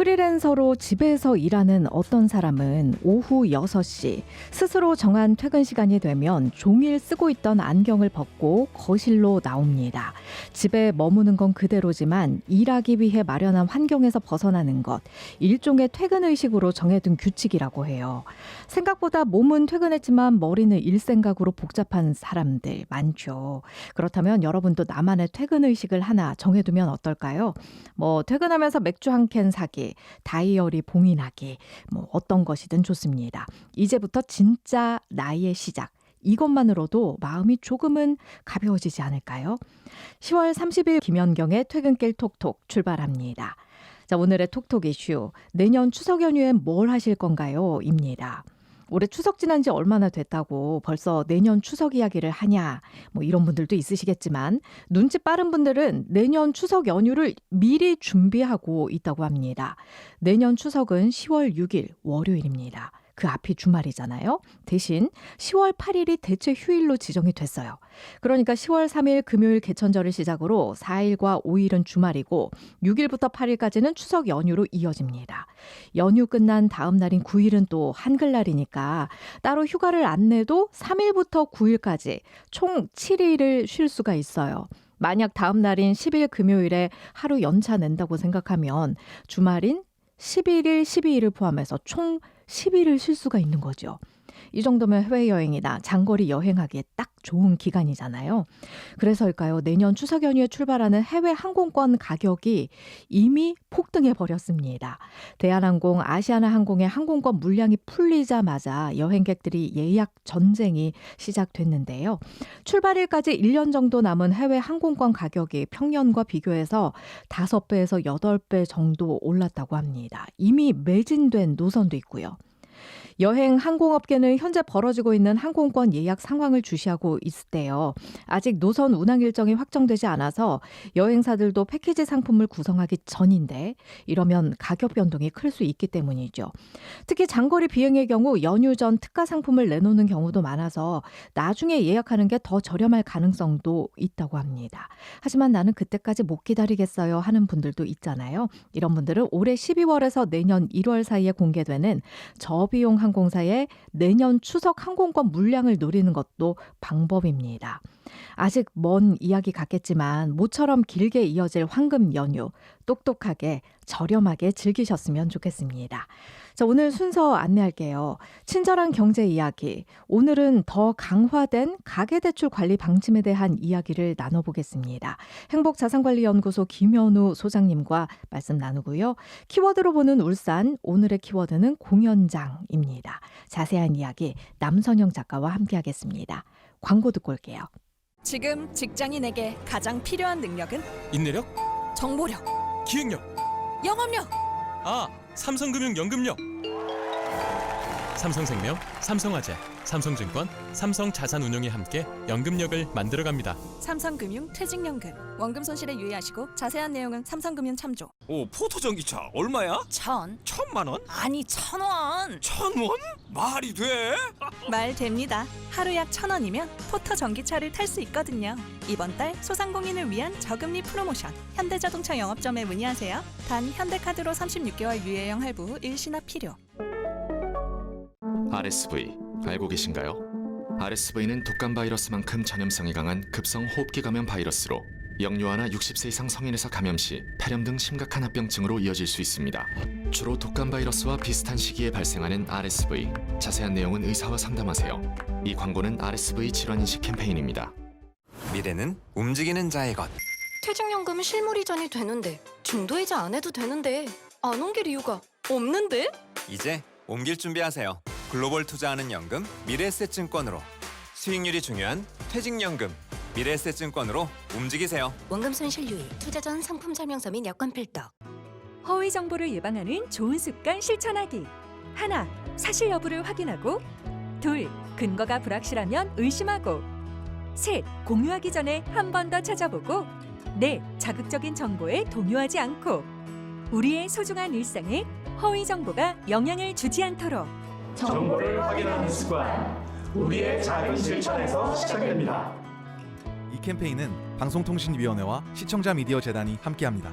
프리랜서로 집에서 일하는 어떤 사람은 오후 6시 스스로 정한 퇴근 시간이 되면 종일 쓰고 있던 안경을 벗고 거실로 나옵니다. 집에 머무는 건 그대로지만 일하기 위해 마련한 환경에서 벗어나는 것, 일종의 퇴근 의식으로 정해둔 규칙이라고 해요. 생각보다 몸은 퇴근했지만 머리는 일 생각으로 복잡한 사람들 많죠. 그렇다면 여러분도 나만의 퇴근 의식을 하나 정해두면 어떨까요? 퇴근하면서 맥주 한 캔 사기, 다이어리 봉인하기, 어떤 것이든 좋습니다. 이제부터 진짜 나의 시작. 이것만으로도 마음이 조금은 가벼워지지 않을까요? 10월 30일 김연경의 퇴근길 톡톡 출발합니다. 자, 오늘의 톡톡 이슈. 내년 추석 연휴엔 뭘 하실 건가요? 입니다. 올해 추석 지난 지 얼마나 됐다고 벌써 내년 추석 이야기를 하냐, 이런 분들도 있으시겠지만 눈치 빠른 분들은 내년 추석 연휴를 미리 준비하고 있다고 합니다. 내년 추석은 10월 6일 월요일입니다. 그 앞이 주말이잖아요. 대신 10월 8일이 대체 휴일로 지정이 됐어요. 그러니까 10월 3일 금요일 개천절을 시작으로 4일과 5일은 주말이고 6일부터 8일까지는 추석 연휴로 이어집니다. 연휴 끝난 다음 날인 9일은 또 한글날이니까 따로 휴가를 안 내도 3일부터 9일까지 총 7일을 쉴 수가 있어요. 만약 다음 날인 10일 금요일에 하루 연차 낸다고 생각하면 주말인 11일, 12일을 포함해서 총 10일을 쉴 수가 있는 거죠. 이 정도면 해외여행이나 장거리 여행하기에 딱 좋은 기간이잖아요. 그래서일까요? 내년 추석 연휴에 출발하는 해외 항공권 가격이 이미 폭등해 버렸습니다. 대한항공, 아시아나항공의 항공권 물량이 풀리자마자 여행객들이 예약 전쟁이 시작됐는데요. 출발일까지 1년 정도 남은 해외 항공권 가격이 평년과 비교해서 5배에서 8배 정도 올랐다고 합니다. 이미 매진된 노선도 있고요. 여행 항공업계는 현재 벌어지고 있는 항공권 예약 상황을 주시하고 있을 때요. 아직 노선 운항 일정이 확정되지 않아서 여행사들도 패키지 상품을 구성하기 전인데 이러면 가격 변동이 클 수 있기 때문이죠. 특히 장거리 비행의 경우 연휴 전 특가 상품을 내놓는 경우도 많아서 나중에 예약하는 게 더 저렴할 가능성도 있다고 합니다. 하지만 나는 그때까지 못 기다리겠어요 하는 분들도 있잖아요. 이런 분들은 올해 12월에서 내년 1월 사이에 공개되는 저비용 항공사의 내년 추석 항공권 물량을 노리는 것도 방법입니다. 아직 먼 이야기 같겠지만 모처럼 길게 이어질 황금 연휴 똑똑하게 저렴하게 즐기셨으면 좋겠습니다. 자, 오늘 순서 안내할게요. 친절한 경제 이야기. 오늘은 더 강화된 가계대출 관리 방침에 대한 이야기를 나눠보겠습니다. 행복자산관리연구소 김현우 소장님과 말씀 나누고요. 키워드로 보는 울산, 오늘의 키워드는 공연장입니다. 자세한 이야기 남선영 작가와 함께하겠습니다. 광고 듣고 올게요. 지금 직장인에게 가장 필요한 능력은 인내력, 정보력, 기획력, 영업력. 삼성금융 연금력. 삼성생명, 삼성화재, 삼성증권, 삼성자산운용이 함께 연금력을 만들어갑니다. 삼성금융 퇴직연금. 원금 손실에 유의하시고 자세한 내용은 삼성금융 참조. 오, 포토전기차 얼마야? 1,000만 원? 아니 1,000원. 1,000원? 말이 돼? 말 됩니다. 하루 약 1,000원이면 포터 전기차를 탈 수 있거든요. 이번 달 소상공인을 위한 저금리 프로모션. 현대자동차 영업점에 문의하세요. 단 현대카드로 36개월 유예형 할부 후 일시납 필요. RSV 알고 계신가요? RSV는 독감 바이러스만큼 전염성이 강한 급성 호흡기 감염 바이러스로 영유아나 60세 이상 성인에서 감염 시 폐렴 등 심각한 합병증으로 이어질 수 있습니다. 주로 독감 바이러스와 비슷한 시기에 발생하는 RSV. 자세한 내용은 의사와 상담하세요. 이 광고는 RSV 질환인식 캠페인입니다. 미래는 움직이는 자의 것. 퇴직연금은 실물 이전이 되는데 중도이자 안 해도 되는데 안 옮길 이유가 없는데? 이제 옮길 준비하세요. 글로벌 투자하는 연금 미래에셋증권으로. 수익률이 중요한 퇴직연금 미래에셋증권으로 움직이세요. 원금 손실 유의, 투자 전 상품 설명서 및 여건 필터. 허위 정보를 예방하는 좋은 습관 실천하기. 하나, 사실 여부를 확인하고. 둘, 근거가 불확실하면 의심하고. 셋, 공유하기 전에 한 번 더 찾아보고. 넷, 자극적인 정보에 동요하지 않고. 우리의 소중한 일상에 허위 정보가 영향을 주지 않도록. 정보를 확인하는 습관, 우리의 작은 실천에서 시작됩니다. 이 캠페인은 방송통신위원회와 시청자 미디어 재단이 함께합니다.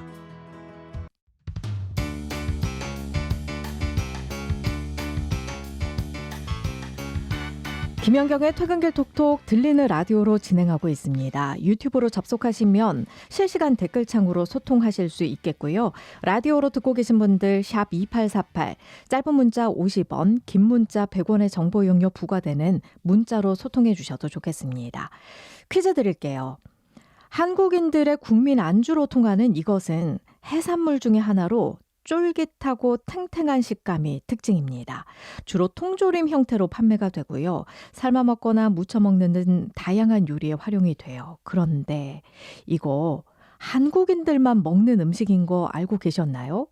김연경의 퇴근길 톡톡 들리는 라디오로 진행하고 있습니다. 유튜브로 접속하시면 실시간 댓글창으로 소통하실 수 있겠고요. 라디오로 듣고 계신 분들 샵 2848, 짧은 문자 50원, 긴 문자 100원의 정보 용료 부과되는 문자로 소통해 주셔도 좋겠습니다. 퀴즈 드릴게요. 한국인들의 국민 안주로 통하는 이것은 해산물 중에 하나로 쫄깃하고 탱탱한 식감이 특징입니다. 주로 통조림 형태로 판매가 되고요. 삶아 먹거나 무쳐 먹는 등 다양한 요리에 활용이 돼요. 그런데 이거 한국인들만 먹는 음식인 거 알고 계셨나요?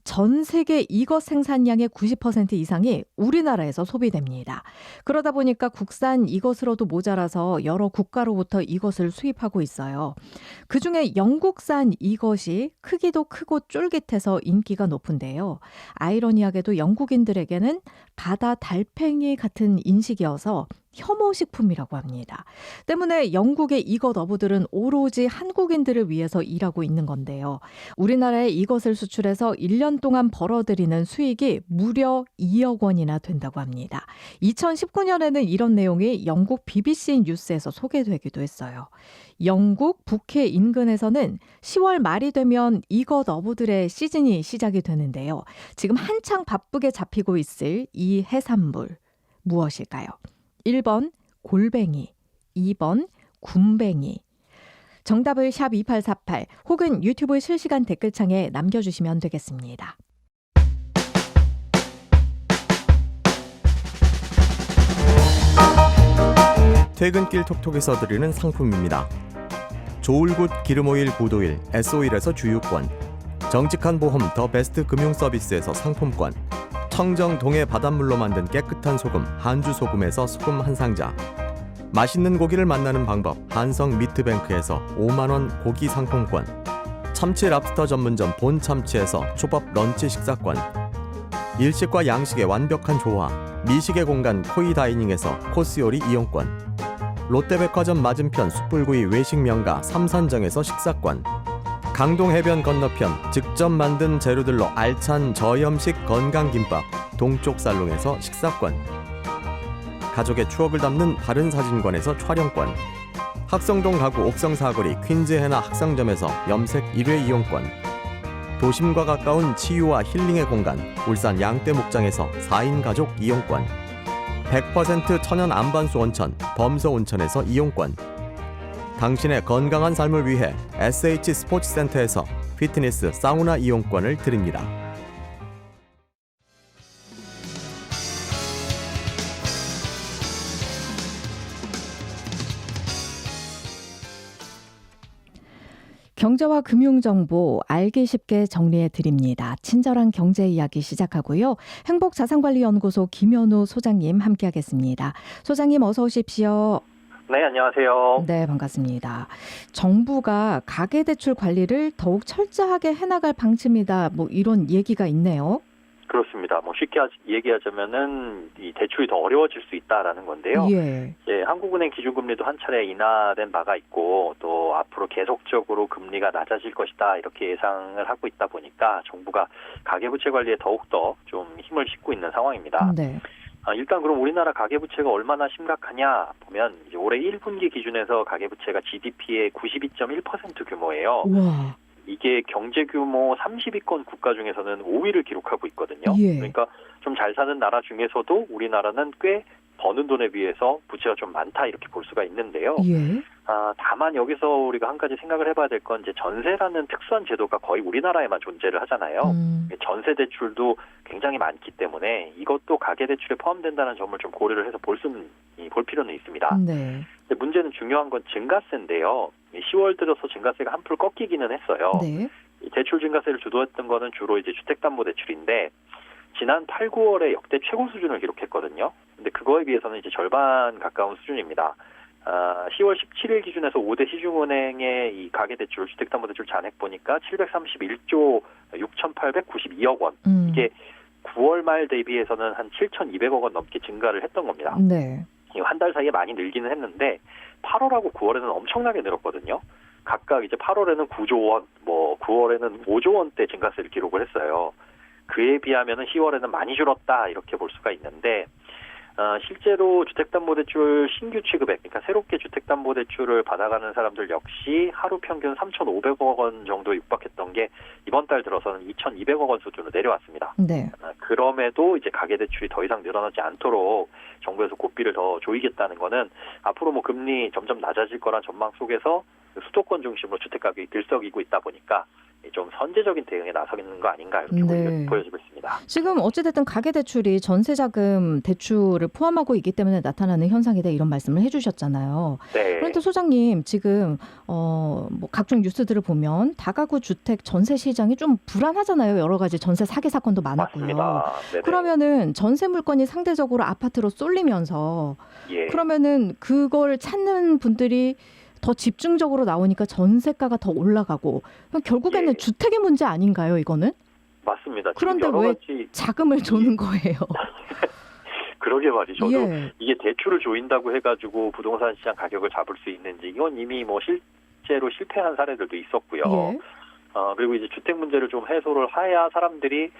전 세계 이것 생산량의 90% 이상이 우리나라에서 소비됩니다. 그러다 보니까 국산 이것으로도 모자라서 여러 국가로부터 이것을 수입하고 있어요. 그중에 영국산 이것이 크기도 크고 쫄깃해서 인기가 높은데요. 아이러니하게도 영국인들에게는 바다 달팽이 같은 인식이어서 혐오식품이라고 합니다. 때문에 영국의 이것 어부들은 오로지 한국인들을 위해서 일하고 있는 건데요. 우리나라에 이것을 수출해서 1년 동안 벌어들이는 수익이 무려 2억 원이나 된다고 합니다. 2019년에는 이런 내용이 영국 BBC 뉴스에서 소개되기도 했어요. 영국 북해 인근에서는 10월 말이 되면 이것 어부들의 시즌이 시작이 되는데요. 지금 한창 바쁘게 잡히고 있을 이 해산물 무엇일까요? 1번 골뱅이, 2번 굼벵이. 정답을 샵 2848 혹은 유튜브 실시간 댓글창에 남겨주시면 되겠습니다. 퇴근길 톡톡에서 드리는 상품입니다. 조울굿 기름오일 구도일 S오일에서 주유권, 정직한 보험 더 베스트 금융서비스에서 상품권, 청정 동해 바닷물로 만든 깨끗한 소금 한주소금에서 소금 한 상자, 맛있는 고기를 만나는 방법 한성 미트뱅크에서 5만원 고기 상품권, 참치 랍스터 전문점 본참치에서 초밥 런치 식사권, 일식과 양식의 완벽한 조화 미식의 공간 코이다이닝에서 코스요리 이용권, 롯데백화점 맞은편 숯불구이 외식 명가 삼산정에서 식사권, 강동해변 건너편 직접 만든 재료들로 알찬 저염식 건강김밥 동쪽살롱에서 식사권, 가족의 추억을 담는 바른사진관에서 촬영권, 학성동 가구 옥성사거리 퀸즈헤나 학상점에서 염색 1회 이용권, 도심과 가까운 치유와 힐링의 공간 울산 양떼목장에서 4인 가족 이용권, 100% 천연 안반수 온천 범서온천에서 이용권, 당신의 건강한 삶을 위해 SH 스포츠센터에서 피트니스 사우나 이용권을 드립니다. 경제와 금융정보 알기 쉽게 정리해 드립니다. 친절한 경제 이야기 시작하고요. 행복자산관리연구소 김현우 소장님 함께하겠습니다. 소장님 어서 오십시오. 네, 안녕하세요. 네, 반갑습니다. 정부가 가계대출 관리를 더욱 철저하게 해나갈 방침이다. 뭐 이런 얘기가 있네요. 그렇습니다. 뭐 쉽게 얘기하자면은 이 대출이 더 어려워질 수 있다라는 건데요. 예. 예, 한국은행 기준금리도 한 차례 인하된 바가 있고 또 앞으로 계속적으로 금리가 낮아질 것이다 이렇게 예상을 하고 있다 보니까 정부가 가계부채 관리에 더욱더 좀 힘을 싣고 있는 상황입니다. 네. 일단 그럼 우리나라 가계부채가 얼마나 심각하냐 보면 이제 올해 1분기 기준에서 가계부채가 GDP의 92.1% 규모예요. 와. 이게 경제 규모 30위권 국가 중에서는 5위를 기록하고 있거든요. 예. 그러니까 좀 잘 사는 나라 중에서도 우리나라는 꽤 버는 돈에 비해서 부채가 좀 많다 이렇게 볼 수가 있는데요. 예. 다만 여기서 우리가 한 가지 생각을 해봐야 될 건 이제 전세라는 특수한 제도가 거의 우리나라에만 존재를 하잖아요. 전세 대출도 굉장히 많기 때문에 이것도 가계 대출에 포함된다는 점을 좀 고려를 해서 볼 필요는 있습니다. 네. 근데 문제는 중요한 건 증가세인데요. 10월 들어서 증가세가 한풀 꺾이기는 했어요. 네. 이 대출 증가세를 주도했던 거는 주로 이제 주택담보대출인데 지난 8, 9월에 역대 최고 수준을 기록했거든요. 근데 그거에 비해서는 이제 절반 가까운 수준입니다. 10월 17일 기준에서 5대 시중은행의 이 가계대출, 주택담보대출 잔액 보니까 731조 6,892억 원. 이게 9월 말 대비해서는 한 7,200억 원 넘게 증가를 했던 겁니다. 네. 한 달 사이에 많이 늘기는 했는데 8월하고 9월에는 엄청나게 늘었거든요. 각각 이제 8월에는 9조 원, 9월에는 5조 원대 증가세를 기록을 했어요. 그에 비하면은 10월에는 많이 줄었다 이렇게 볼 수가 있는데 실제로 주택담보대출 신규 취급액, 그러니까 새롭게 주택담보대출을 받아가는 사람들 역시 하루 평균 3,500억 원 정도 육박했던 게 이번 달 들어서는 2,200억 원 수준으로 내려왔습니다. 네. 그럼에도 이제 가계대출이 더 이상 늘어나지 않도록 정부에서 고삐를 더 조이겠다는 거는 앞으로 뭐 금리 점점 낮아질 거란 전망 속에서 수도권 중심으로 주택가격이 들썩이고 있다 보니까 좀 선제적인 대응에 나서는 거 아닌가 이렇게 네. 보여지고 있습니다. 지금 어찌됐든 가계대출이 전세자금 대출을 포함하고 있기 때문에 나타나는 현상이다 이런 말씀을 해주셨잖아요. 네. 그런데 소장님 지금 뭐 각종 뉴스들을 보면 다가구 주택 전세 시장이 좀 불안하잖아요. 여러 가지 전세 사기 사건도 많았고요. 맞습니다. 네네. 그러면은 전세 물건이 상대적으로 아파트로 쏠리면서 예. 그러면은 그걸 찾는 분들이 더 집중적으로 나오니까 전세가가 더 올라가고 결국에는 예. 주택의 문제 아닌가요, 이거는? 맞습니다. 그런데 여러 왜 가지 자금을 조는 거예요? 그러게 말이죠. 저도 예. 이게 대출을 조인다고 해가지고 부동산 시장 가격을 잡을 수 있는지 이건 이미 뭐 실제로 실패한 사례들도 있었고요. 예. 그리고 이제 주택 문제를 좀 해소를 해야 사람들이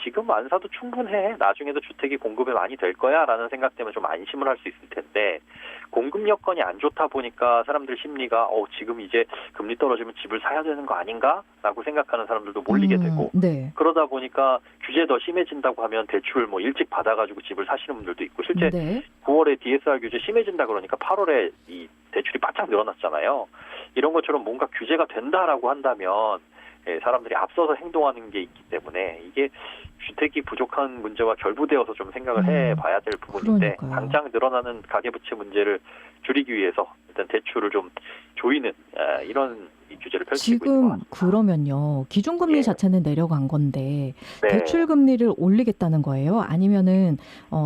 지금 안 사도 충분해. 나중에도 주택이 공급이 많이 될 거야. 라는 생각 때문에 좀 안심을 할 수 있을 텐데 공급 여건이 안 좋다 보니까 사람들 심리가 지금 이제 금리 떨어지면 집을 사야 되는 거 아닌가? 라고 생각하는 사람들도 몰리게 되고 네. 그러다 보니까 규제 더 심해진다고 하면 대출 뭐 일찍 받아가지고 집을 사시는 분들도 있고 실제 네. 9월에 DSR 규제 심해진다 그러니까 8월에 이 대출이 바짝 늘어났잖아요. 이런 것처럼 뭔가 규제가 된다라고 한다면 사람들이 앞서서 행동하는 게 있기 때문에 이게 주택이 부족한 문제와 결부되어서 좀 생각을 해봐야 될 부분인데 그러니까요. 당장 늘어나는 가계부채 문제를 줄이기 위해서 일단 대출을 좀 조이는 이런 이 규제를 펼치고 있는 것 지금 같습니다. 그러면요. 기준금리 예. 자체는 내려간 건데 네. 대출 금리를 올리겠다는 거예요? 아니면은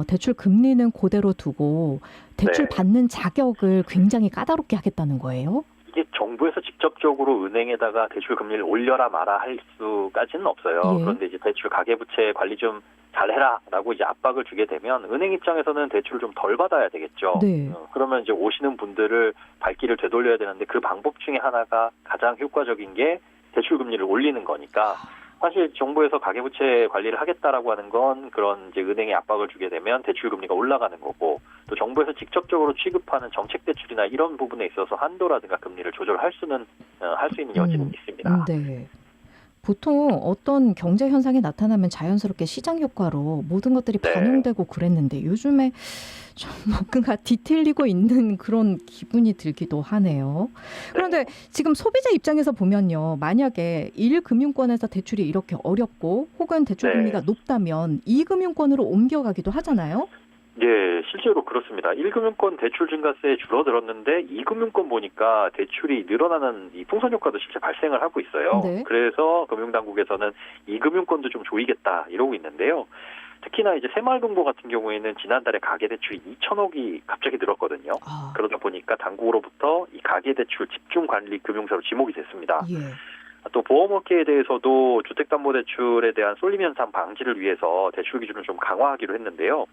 대출 금리는 그대로 두고 대출 네. 받는 자격을 굉장히 까다롭게 하겠다는 거예요? 이게 정부에서 직접적으로 은행에다가 대출 금리를 올려라 마라 할 수까지는 없어요. 예. 그런데 이제 대출 가계부채 관리 좀 잘해라라고 이제 압박을 주게 되면 은행 입장에서는 대출을 좀 덜 받아야 되겠죠. 네. 그러면 이제 오시는 분들을 발길을 되돌려야 되는데 그 방법 중에 하나가 가장 효과적인 게 대출 금리를 올리는 거니까 사실 정부에서 가계부채 관리를 하겠다라고 하는 건 그런 이제 은행에 압박을 주게 되면 대출 금리가 올라가는 거고 또 정부에서 직접적으로 취급하는 정책 대출이나 이런 부분에 있어서 한도라든가 금리를 조절할 수는 할 수 있는 여지는 있습니다. 네. 보통 어떤 경제 현상이 나타나면 자연스럽게 시장 효과로 모든 것들이 네. 반영되고 그랬는데 요즘에 좀 뭔가 뒤틀리고 있는 그런 기분이 들기도 하네요. 그런데 지금 소비자 입장에서 보면요. 만약에 1금융권에서 대출이 이렇게 어렵고 혹은 대출 네. 금리가 높다면 2금융권으로 옮겨가기도 하잖아요. 예, 실제로 그렇습니다. 1금융권 대출 증가세 줄어들었는데 2금융권 보니까 대출이 늘어나는 이 풍선 효과도 실제 발생을 하고 있어요. 네. 그래서 금융당국에서는 2금융권도 좀 조이겠다 이러고 있는데요. 특히나 이제 새마을금고 같은 경우에는 지난달에 가계대출이 2천억이 갑자기 늘었거든요. 그러다 보니까 당국으로부터 이 가계대출 집중관리 금융사로 지목이 됐습니다. 예. 또 보험업계에 대해서도 주택담보대출에 대한 쏠림 현상 방지를 위해서 대출 기준을 좀 강화하기로 했는데요.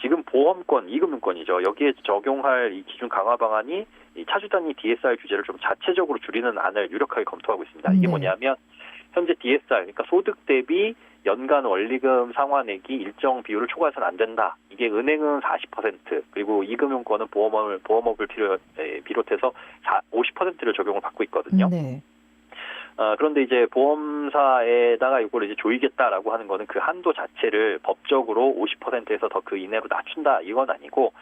지금 보험권, 2금융권이죠. 여기에 적용할 이 기준 강화 방안이 이 차주 단위 DSR 규제를 좀 자체적으로 줄이는 안을 유력하게 검토하고 있습니다. 이게 네. 뭐냐면 현재 DSR, 그러니까 소득 대비 연간 원리금 상환액이 일정 비율을 초과해서는 안 된다. 이게 은행은 40% 그리고 2금융권은 보험업을 비롯해서 50%를 적용을 받고 있거든요. 네. 그런데 이제 보험사에다가 이걸 이제 조이겠다라고 하는 거는 그 한도 자체를 법적으로 50%에서 더 그 이내로 낮춘다 이건 아니고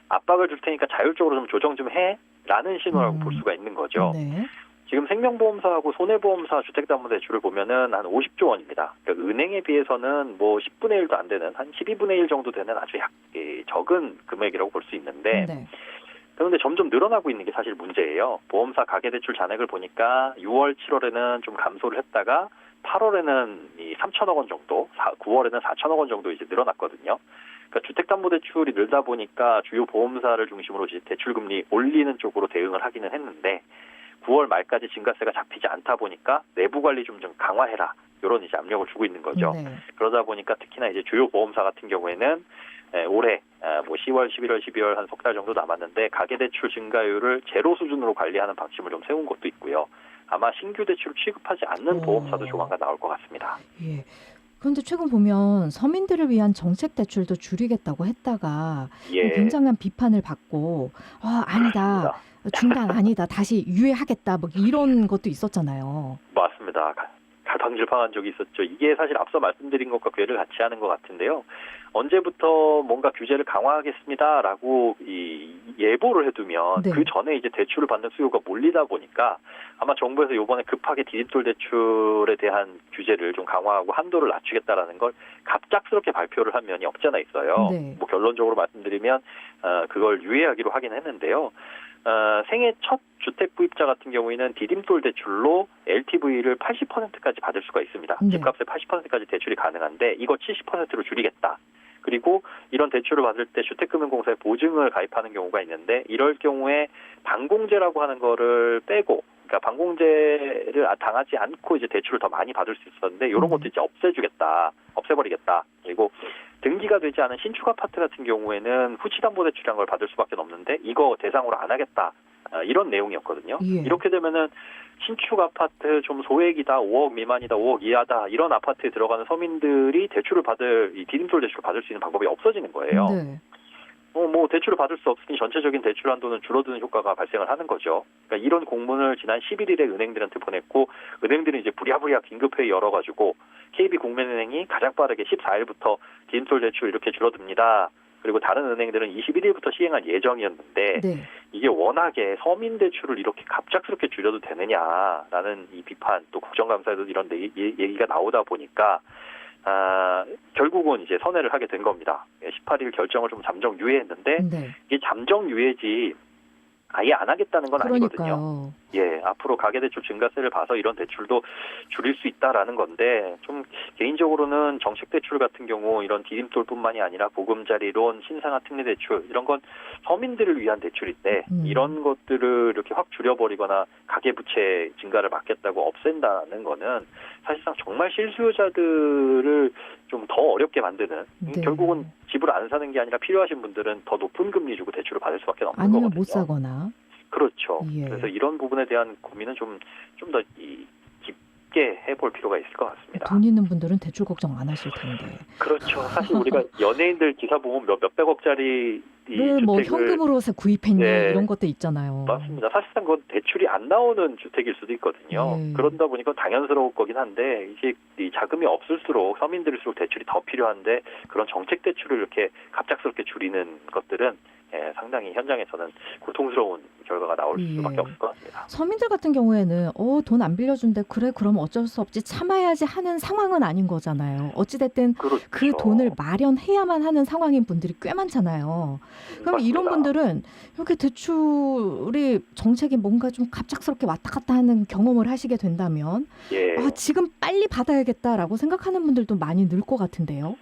압박을 줄 테니까 자율적으로 좀 조정 좀 해라는 신호라고 볼 수가 있는 거죠. 네. 지금 생명보험사하고 손해보험사 주택담보대출을 보면은 한 50조 원입니다. 그러니까 은행에 비해서는 뭐 10분의 1도 안 되는 한 12분의 1 정도 되는 아주 적은 금액이라고 볼 수 있는데 네. 그런데 점점 늘어나고 있는 게 사실 문제예요. 보험사 가계대출 잔액을 보니까 6월, 7월에는 좀 감소를 했다가 8월에는 이 3천억 원 정도, 9월에는 4천억 원 정도 이제 늘어났거든요. 그러니까 주택담보대출이 늘다 보니까 주요 보험사를 중심으로 이제 대출금리 올리는 쪽으로 대응을 하기는 했는데 9월 말까지 증가세가 잡히지 않다 보니까 내부 관리 좀 강화해라 이런 이제 압력을 주고 있는 거죠. 네. 그러다 보니까 특히나 이제 주요 보험사 같은 경우에는 올해 뭐 10월, 11월, 12월 한 석 달 정도 남았는데 가계대출 증가율을 제로 수준으로 관리하는 방침을 좀 세운 것도 있고요. 아마 신규 대출을 취급하지 않는 보험사도 조만간 나올 것 같습니다. 예. 그런데 최근 보면 서민들을 위한 정책 대출도 줄이겠다고 했다가 예. 굉장한 비판을 받고 아니다. 중단 아니다. 다시 유예하겠다. 뭐 이런 것도 있었잖아요. 맞습니다. 갈팡질팡한 적이 있었죠. 이게 사실 앞서 말씀드린 것과 궤를 같이 하는 것 같은데요. 언제부터 뭔가 규제를 강화하겠습니다라고 이 예보를 해두면 네. 그 전에 이제 대출을 받는 수요가 몰리다 보니까 아마 정부에서 이번에 급하게 디딤돌 대출에 대한 규제를 좀 강화하고 한도를 낮추겠다라는 걸 갑작스럽게 발표를 한 면이 없지 않아 있어요. 네. 뭐 결론적으로 말씀드리면 그걸 유예하기로 하긴 했는데요. 생애 첫 주택 구입자 같은 경우에는 디딤돌 대출로 LTV를 80%까지 받을 수가 있습니다. 네. 집값의 80%까지 대출이 가능한데 이거 70%로 줄이겠다. 그리고 이런 대출을 받을 때 주택금융공사에 보증을 가입하는 경우가 있는데 이럴 경우에 반공제라고 하는 거를 빼고 그러니까 반공제를 당하지 않고 이제 대출을 더 많이 받을 수 있었는데 이런 것도 이제 없애버리겠다. 그리고 등기가 되지 않은 신축 아파트 같은 경우에는 후치담보대출이라는 걸 받을 수밖에 없는데 이거 대상으로 안 하겠다. 이런 내용이었거든요. 예. 이렇게 되면은 신축 아파트 좀 소액이다, 5억 미만이다, 5억 이하다 이런 아파트에 들어가는 서민들이 대출을 받을 이 디딤돌 대출을 받을 수 있는 방법이 없어지는 거예요. 네. 뭐 대출을 받을 수 없으니 전체적인 대출 한도는 줄어드는 효과가 발생을 하는 거죠. 그러니까 이런 공문을 지난 11일에 은행들한테 보냈고 은행들은 이제 부랴부랴 긴급회의 열어가지고 KB국민은행이 가장 빠르게 14일부터 디딤돌 대출 이렇게 줄어듭니다. 그리고 다른 은행들은 21일부터 시행할 예정이었는데 네. 이게 워낙에 서민 대출을 이렇게 갑작스럽게 줄여도 되느냐라는 이 비판 또 국정감사에도 이런 얘기가 나오다 보니까 결국은 이제 선회를 하게 된 겁니다. 18일 결정을 좀 잠정 유예했는데 네. 이게 잠정 유예지 아예 안 하겠다는 건 아니거든요. 그러니까요. 예, 앞으로 가계대출 증가세를 봐서 이런 대출도 줄일 수 있다라는 건데 좀 개인적으로는 정책대출 같은 경우 이런 디딤돌뿐만이 아니라 보금자리론, 신상화 특례대출 이런 건 서민들을 위한 대출인데 이런 것들을 이렇게 확 줄여버리거나 가계부채 증가를 막겠다고 없앤다는 거는 사실상 정말 실수요자들을 좀 더 어렵게 만드는 네. 결국은 집을 안 사는 게 아니라 필요하신 분들은 더 높은 금리 주고 대출을 받을 수밖에 없는 아니면 거거든요. 못 사거나. 그렇죠. 예. 그래서 이런 부분에 대한 고민은 좀 더 깊게 해볼 필요가 있을 것 같습니다. 돈 있는 분들은 대출 걱정 안 하실 텐데. 그렇죠. 사실 우리가 연예인들 기사 보면 몇백억짜리 이 뭐 주택을 현금으로 구입했니 네. 이런 것도 있잖아요. 맞습니다. 사실상 그건 대출이 안 나오는 주택일 수도 있거든요. 네. 그러다 보니까 당연스러울 거긴 한데 이게 이 자금이 없을수록 서민들일수록 대출이 더 필요한데 그런 정책 대출을 이렇게 갑작스럽게 줄이는 것들은 상당히 현장에서는 고통스러운 결과가 나올 수밖에 없을 것 같습니다. 서민들 같은 경우에는 돈 안 빌려준대 그래 그럼 어쩔 수 없지 참아야지 하는 상황은 아닌 거잖아요. 어찌됐든 그렇죠. 그 돈을 마련해야만 하는 상황인 분들이 꽤 많잖아요. 그럼 맞습니다. 이런 분들은 이렇게 대출이 정책이 뭔가 좀 갑작스럽게 왔다 갔다 하는 경험을 하시게 된다면 예. 지금 빨리 받아야겠다라고 생각하는 분들도 많이 늘 것 같은데요.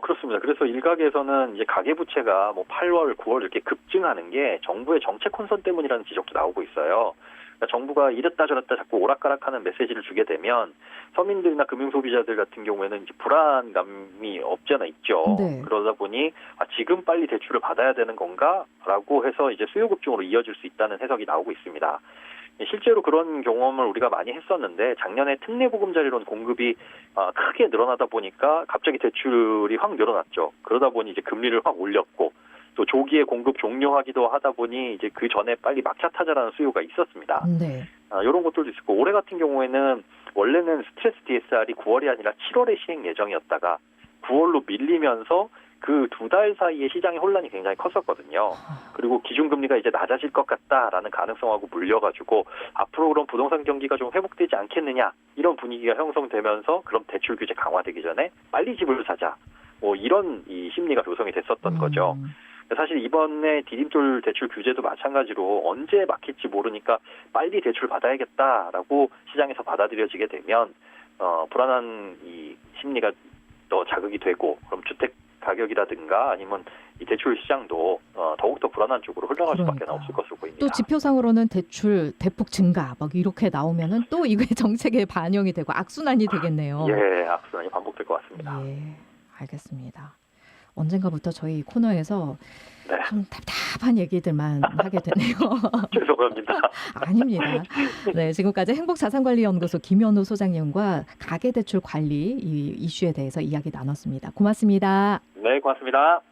그렇습니다. 그래서 일각에서는 이제 가계부채가 뭐 8월, 9월 이렇게 급증하는 게 정부의 정책 혼선 때문이라는 지적도 나오고 있어요. 그러니까 정부가 이랬다 저랬다 자꾸 오락가락하는 메시지를 주게 되면 서민들이나 금융소비자들 같은 경우에는 이제 불안감이 없지 않아 있죠. 네. 그러다 보니 지금 빨리 대출을 받아야 되는 건가라고 해서 이제 수요 급증으로 이어질 수 있다는 해석이 나오고 있습니다. 실제로 그런 경험을 우리가 많이 했었는데 작년에 특례보금자리론 공급이 크게 늘어나다 보니까 갑자기 대출이 확 늘어났죠. 그러다 보니 이제 금리를 확 올렸고 또 조기에 공급 종료하기도 하다 보니 이제 그 전에 빨리 막차 타자라는 수요가 있었습니다. 네. 이런 것들도 있었고 올해 같은 경우에는 원래는 스트레스 DSR이 9월이 아니라 7월에 시행 예정이었다가 9월로 밀리면서 그 2달 사이에 시장의 혼란이 굉장히 컸었거든요. 그리고 기준금리가 이제 낮아질 것 같다라는 가능성하고 물려가지고 앞으로 그럼 부동산 경기가 좀 회복되지 않겠느냐 이런 분위기가 형성되면서 그럼 대출 규제 강화되기 전에 빨리 집을 사자 뭐 이런 이 심리가 조성이 됐었던 거죠. 사실 이번에 디딤돌 대출 규제도 마찬가지로 언제 막힐지 모르니까 빨리 대출 받아야겠다라고 시장에서 받아들여지게 되면 불안한 이 심리가 더 자극이 되고 그럼 주택 가격이라든가 아니면 이 대출 시장도 더욱더 불안한 쪽으로 흘러갈 수밖에 없을 것으로 보입니다. 또 지표상으로는 대출 대폭 증가 막 이렇게 나오면은 또 이게 정책에 반영이 되고 악순환이 되겠네요. 예, 악순환이 반복될 것 같습니다. 예, 알겠습니다. 언젠가부터 저희 코너에서 네. 좀 답답한 얘기들만 하게 되네요. 죄송합니다. 아닙니다. 네, 지금까지 행복자산관리연구소 김현우 소장님과 가계대출 관리 이 이슈에 대해서 이야기 나눴습니다. 고맙습니다. 네, 고맙습니다.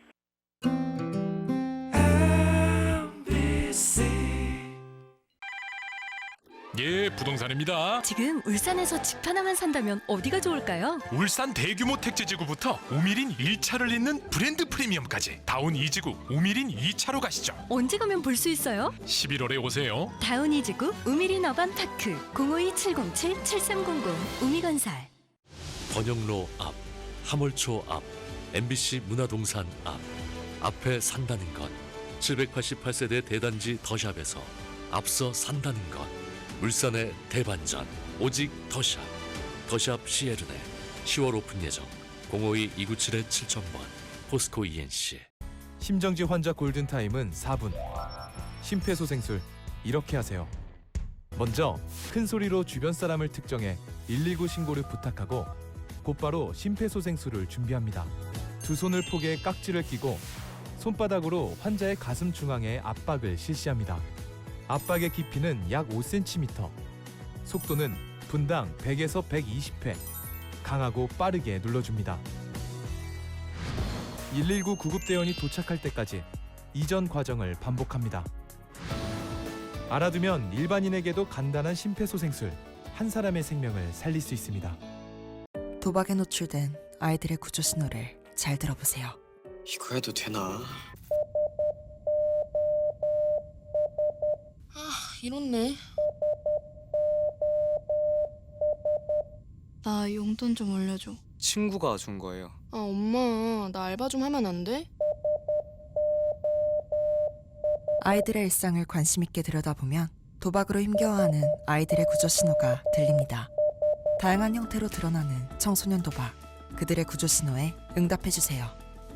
예, 부동산입니다. 지금 울산에서 집 하나만 산다면 어디가 좋을까요? 울산 대규모 택지지구부터 우미린 1차를 잇는 브랜드 프리미엄까지 다운 2지구 우미린 2차로 가시죠. 언제 가면 볼 수 있어요? 11월에 오세요. 다운 2지구 우미린 어반파크 052-707-7300 우미건설. 번영로 앞, 하물초 앞, MBC 문화동산 앞에 산다는 것. 788세대 대단지 더샵에서 앞서 산다는 것. 울산의 대반전 오직 더샵 시에르네 10월 오픈 예정 052-297-7000번 포스코 ENC. 심정지 환자 골든타임은 4분. 심폐소생술 이렇게 하세요. 먼저 큰 소리로 주변 사람을 특정해 119 신고를 부탁하고 곧바로 심폐소생술을 준비합니다. 두 손을 포개 깍지를 끼고 손바닥으로 환자의 가슴 중앙에 압박을 실시합니다. 압박의 깊이는 약 5cm, 속도는 분당 100에서 120회, 강하고 빠르게 눌러줍니다. 119 구급대원이 도착할 때까지 이전 과정을 반복합니다. 알아두면 일반인에게도 간단한 심폐소생술, 한 사람의 생명을 살릴 수 있습니다. 도박에 노출된 아이들의 구조 신호를 잘 들어보세요. 이거 해도 되나? 이렇네. 나 용돈 좀 올려줘. 친구가 준 거예요. 아 엄마, 나 알바 좀 하면 안 돼? 아이들의 일상을 관심 있게 들여다보면 도박으로 힘겨워하는 아이들의 구조 신호가 들립니다. 다양한 형태로 드러나는 청소년 도박. 그들의 구조 신호에 응답해주세요.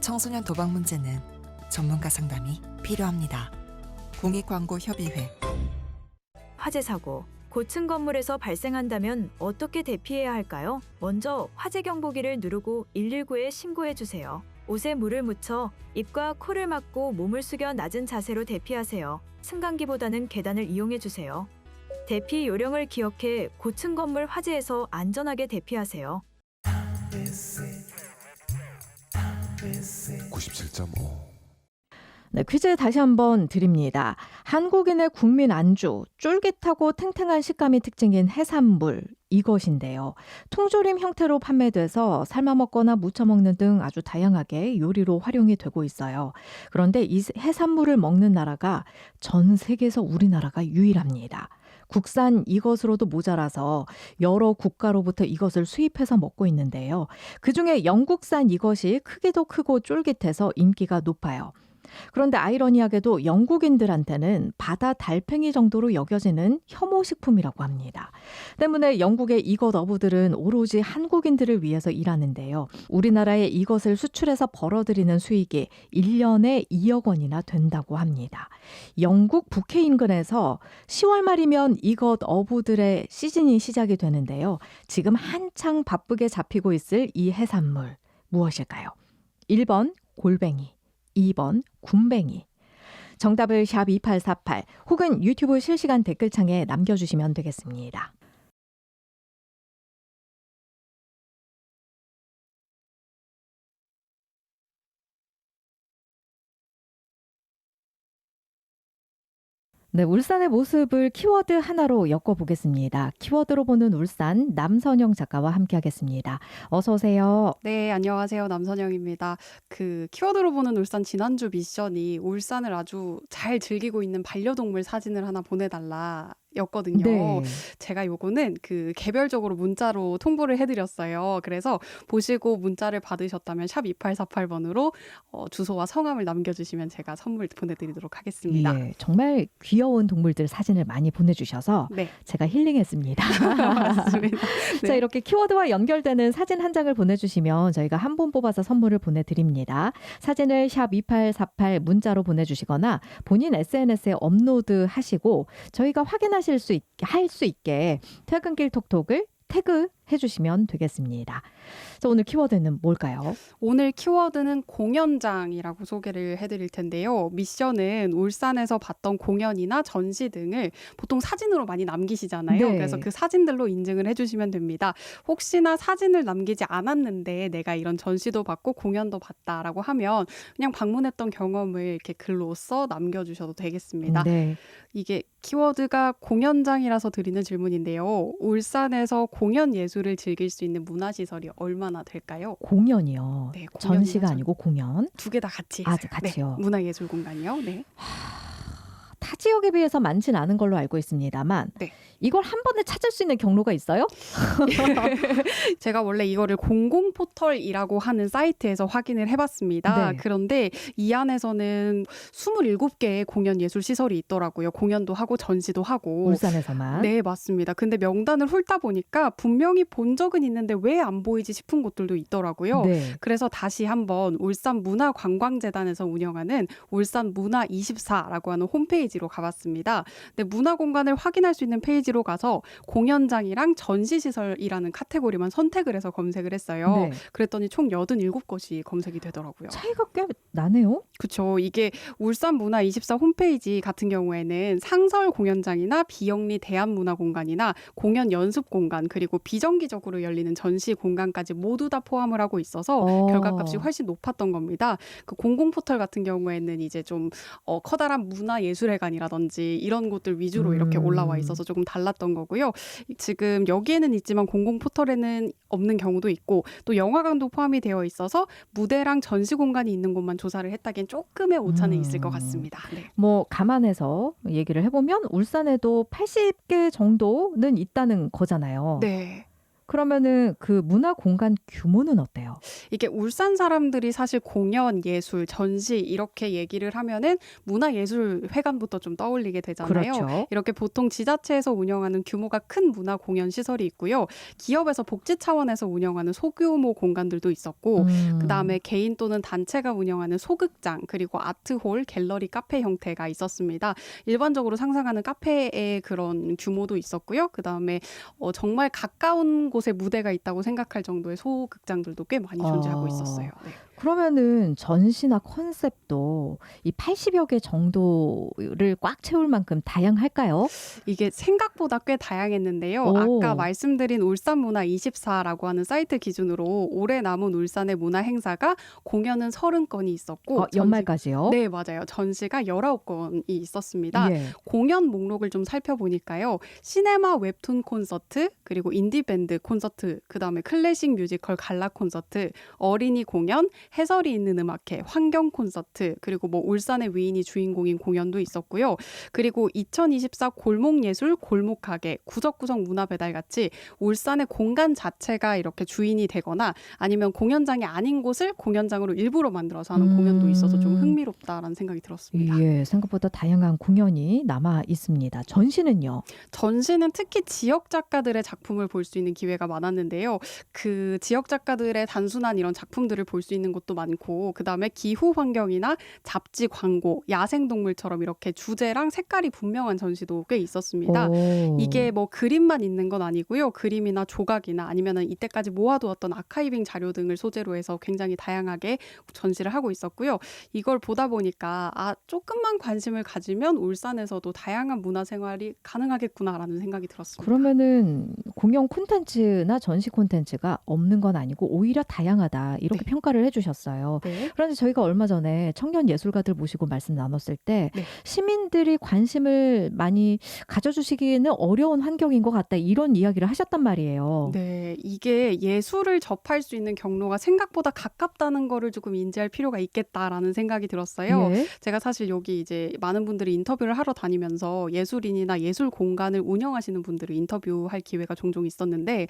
청소년 도박 문제는 전문가 상담이 필요합니다. 공익광고협의회. 화재 사고, 고층 건물에서 발생한다면 어떻게 대피해야 할까요? 먼저 화재 경보기를 누르고 119에 신고해 주세요. 옷에 물을 묻혀 입과 코를 막고 몸을 숙여 낮은 자세로 대피하세요. 승강기보다는 계단을 이용해 주세요. 대피 요령을 기억해 고층 건물 화재에서 안전하게 대피하세요. 97.5 네, 퀴즈 다시 한번 드립니다. 한국인의 국민 안주, 쫄깃하고 탱탱한 식감이 특징인 해산물, 이것인데요. 통조림 형태로 판매돼서 삶아 먹거나 무쳐 먹는 등 아주 다양하게 요리로 활용이 되고 있어요. 그런데 이 해산물을 먹는 나라가 전 세계에서 우리나라가 유일합니다. 국산 이것으로도 모자라서 여러 국가로부터 이것을 수입해서 먹고 있는데요. 그중에 영국산 이것이 크기도 크고 쫄깃해서 인기가 높아요. 그런데 아이러니하게도 영국인들한테는 바다 달팽이 정도로 여겨지는 혐오식품이라고 합니다. 때문에 영국의 이것 어부들은 오로지 한국인들을 위해서 일하는데요. 우리나라에 이것을 수출해서 벌어들이는 수익이 1년에 2억 원이나 된다고 합니다. 영국 북해 인근에서 10월 말이면 이것 어부들의 시즌이 시작이 되는데요. 지금 한창 바쁘게 잡히고 있을 이 해산물 무엇일까요? 1번 골뱅이, 2번 군뱅이. 정답을 샵 2848 혹은 유튜브 실시간 댓글창에 남겨주시면 되겠습니다. 네, 울산의 모습을 키워드 하나로 엮어보겠습니다. 키워드로 보는 울산 남선영 작가와 함께하겠습니다. 어서 오세요. 네, 안녕하세요. 남선영입니다. 그 키워드로 보는 울산 지난주 미션이 울산을 아주 잘 즐기고 있는 반려동물 사진을 하나 보내달라. 였거든요. 네. 제가 요거는 그 개별적으로 문자로 통보를 해드렸어요. 그래서 보시고 문자를 받으셨다면 샵 2848번으로 주소와 성함을 남겨주시면 제가 선물 보내드리도록 하겠습니다. 예, 정말 귀여운 동물들 사진을 많이 보내주셔서 네. 제가 힐링했습니다. 맞습니다. 네. 자, 이렇게 키워드와 연결되는 사진 한 장을 보내주시면 저희가 한 분 뽑아서 선물을 보내드립니다. 사진을 샵 2848 문자로 보내주시거나 본인 SNS에 업로드 하시고 저희가 확인하실 수 있게 퇴근길 톡톡을 태그해 주시면 되겠습니다. 자, 오늘 키워드는 뭘까요? 오늘 키워드는 공연장이라고 소개를 해드릴 텐데요. 미션은 울산에서 봤던 공연이나 전시 등을 보통 사진으로 많이 남기시잖아요. 네. 그래서 그 사진들로 인증을 해주시면 됩니다. 혹시나 사진을 남기지 않았는데 내가 이런 전시도 봤고 공연도 봤다라고 하면 그냥 방문했던 경험을 이렇게 글로 써 남겨주셔도 되겠습니다. 네. 이게 키워드가 공연장이라서 드리는 질문인데요. 울산에서 공연 예술을 즐길 수 있는 문화시설이 얼마나 될까요? 공연이요. 네, 전시가 공연이나 아니고 공연. 두 개 다 같이 아, 있어요. 같이요. 네, 문화예술 공간이요. 네. 타 지역에 비해서 많진 않은 걸로 알고 있습니다만 네. 이걸 한 번에 찾을 수 있는 경로가 있어요? 제가 원래 이거를 공공포털이라고 하는 사이트에서 확인을 해봤습니다. 네. 그런데 이 안에서는 27개의 공연 예술 시설이 있더라고요. 공연도 하고 전시도 하고. 울산에서만. 네, 맞습니다. 근데 명단을 훑다 보니까 분명히 본 적은 있는데 왜 안 보이지 싶은 곳들도 있더라고요. 네. 그래서 다시 한번 울산문화관광재단에서 운영하는 울산문화24라고 하는 홈페이지로 가봤습니다. 근데 문화공간을 확인할 수 있는 페이지로 가서 공연장이랑 전시시설이라는 카테고리만 선택을 해서 검색을 했어요. 네. 그랬더니 총 87곳이 검색이 되더라고요. 차이가 꽤 나네요. 그렇죠. 이게 울산문화24 홈페이지 같은 경우에는 상설 공연장이나 비영리 대한문화공간이나 공연 연습공간 그리고 비정기적으로 열리는 전시 공간까지 모두 다 포함을 하고 있어서 결과값이 훨씬 높았던 겁니다. 그 공공포털 같은 경우에는 이제 좀 커다란 문화예술회관이라든지 이런 곳들 위주로 이렇게 올라와 있어서 조금 달랐던 거고요. 지금 여기에는 있지만 공공포털에는 없는 경우도 있고 또 영화관도 포함이 되어 있어서 무대랑 전시 공간이 있는 곳만 조사를 했다기엔 조금의 오차는 있을 것 같습니다. 네. 뭐 감안해서 얘기를 해보면 울산에도 80개 정도는 있다는 거잖아요. 네. 그러면은 그 문화 공간 규모는 어때요? 이게 울산 사람들이 사실 공연, 예술, 전시 이렇게 얘기를 하면은 문화예술회관부터 좀 떠올리게 되잖아요. 그렇죠. 이렇게 보통 지자체에서 운영하는 규모가 큰 문화 공연 시설이 있고요. 기업에서 복지 차원에서 운영하는 소규모 공간들도 있었고 그다음에 개인 또는 단체가 운영하는 소극장 그리고 아트홀, 갤러리, 카페 형태가 있었습니다. 일반적으로 상상하는 카페의 그런 규모도 있었고요. 그다음에 정말 가까운 곳에 무대가 있다고 생각할 정도의 소극장들도 꽤 많이 존재하고 있었어요. 네. 그러면은 전시나 컨셉도 이 80여 개 정도를 꽉 채울 만큼 다양할까요? 이게 생각보다 꽤 다양했는데요. 오. 아까 말씀드린 울산문화24라고 하는 사이트 기준으로 올해 남은 울산의 문화 행사가 공연은 30건이 있었고 연말까지요? 네, 맞아요. 전시가 19건이 있었습니다. 예. 공연 목록을 좀 살펴보니까요. 시네마 웹툰 콘서트, 그리고 인디밴드 콘서트, 그다음에 클래식 뮤지컬 갈라 콘서트, 어린이 공연, 해설이 있는 음악회, 환경 콘서트, 그리고 뭐 울산의 위인이 주인공인 공연도 있었고요. 그리고 2024 골목예술, 골목가게, 구석구석 문화배달 같이 울산의 공간 자체가 이렇게 주인이 되거나 아니면 공연장이 아닌 곳을 공연장으로 일부러 만들어서 하는 공연도 있어서 좀 흥미롭다라는 생각이 들었습니다. 예, 생각보다 다양한 공연이 남아 있습니다. 전시는요? 전시는 특히 지역 작가들의 작품을 볼 수 있는 기회가 많았는데요. 그 지역 작가들의 단순한 이런 작품들을 볼 수 있는 곳도 많고 그다음에 기후 환경이나 잡지 광고, 야생동물처럼 이렇게 주제랑 색깔이 분명한 전시도 꽤 있었습니다. 오. 이게 뭐 그림만 있는 건 아니고요. 그림이나 조각이나 아니면은 이때까지 모아두었던 아카이빙 자료 등을 소재로 해서 굉장히 다양하게 전시를 하고 있었고요. 이걸 보다 보니까 조금만 관심을 가지면 울산에서도 다양한 문화 생활이 가능하겠구나라는 생각이 들었습니다. 그러면은 공연 콘텐츠나 전시 콘텐츠가 없는 건 아니고 오히려 다양하다 이렇게 평가를 해주셨어요. 네. 그런데 저희가 얼마 전에 청년 예술가들 모시고 말씀 나눴을 때 네. 시민들이 관심을 많이 가져주시기는 어려운 환경인 것 같다 이런 이야기를 하셨단 말이에요. 네, 이게 예술을 접할 수 있는 경로가 생각보다 가깝다는 거를 조금 인지할 필요가 있겠다라는 생각이 들었어요. 예. 제가 사실 여기 이제 많은 분들이 인터뷰를 하러 다니면서 예술인이나 예술 공간을 운영하시는 분들을 인터뷰할 기회가 종종 있었는데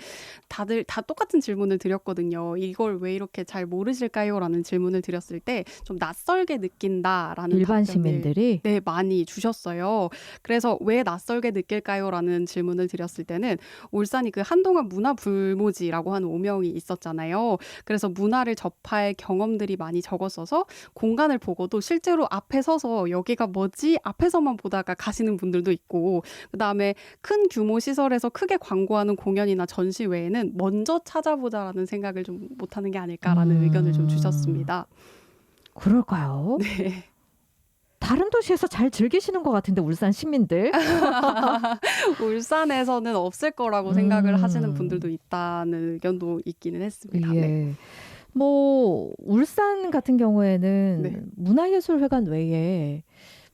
다들 다 똑같은 질문을 드렸거든요. 이걸 왜 이렇게 잘 모르실까요? 느낄까요?라는 질문을 드렸을 때 좀 낯설게 느낀다라는 일반 답변을 시민들이 네, 많이 주셨어요. 그래서 왜 낯설게 느낄까요?라는 질문을 드렸을 때는 울산이 그 한동안 문화 불모지라고 하는 오명이 있었잖아요. 그래서 문화를 접할 경험들이 많이 적었어서 공간을 보고도 실제로 앞에 서서 여기가 뭐지? 앞에서만 보다가 가시는 분들도 있고, 그다음에 큰 규모 시설에서 크게 광고하는 공연이나 전시 외에는 먼저 찾아보자라는 생각을 좀 못하는 게 아닐까라는 의견을 좀 주셨습니다. 그럴까요? 네. 다른 도시에서 잘 즐기시는 것 같은데 울산 시민들. 울산에서는 없을 거라고 생각을 하시는 분들도 있다는 의견도 있기는 했습니다. 예. 네. 뭐 울산 같은 경우에는 네. 문화예술회관 외에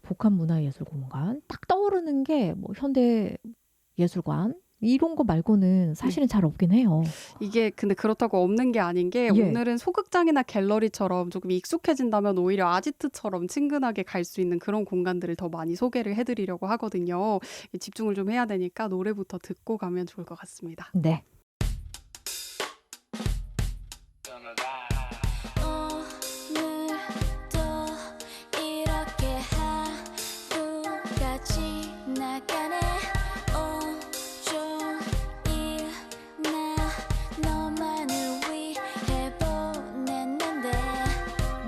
복합문화예술공간 딱 떠오르는 게 뭐 현대예술관 이런 거 말고는 사실은 잘 없긴 해요. 이게 근데 그렇다고 없는 게 아닌 게 예. 오늘은 소극장이나 갤러리처럼 조금 익숙해진다면 오히려 아지트처럼 친근하게 갈 수 있는 그런 공간들을 더 많이 소개를 해드리려고 하거든요. 집중을 좀 해야 되니까 노래부터 듣고 가면 좋을 것 같습니다. 네. 오늘도 이렇게 하루가 지나가네. 온종일 나 너만을 위해 보냈는데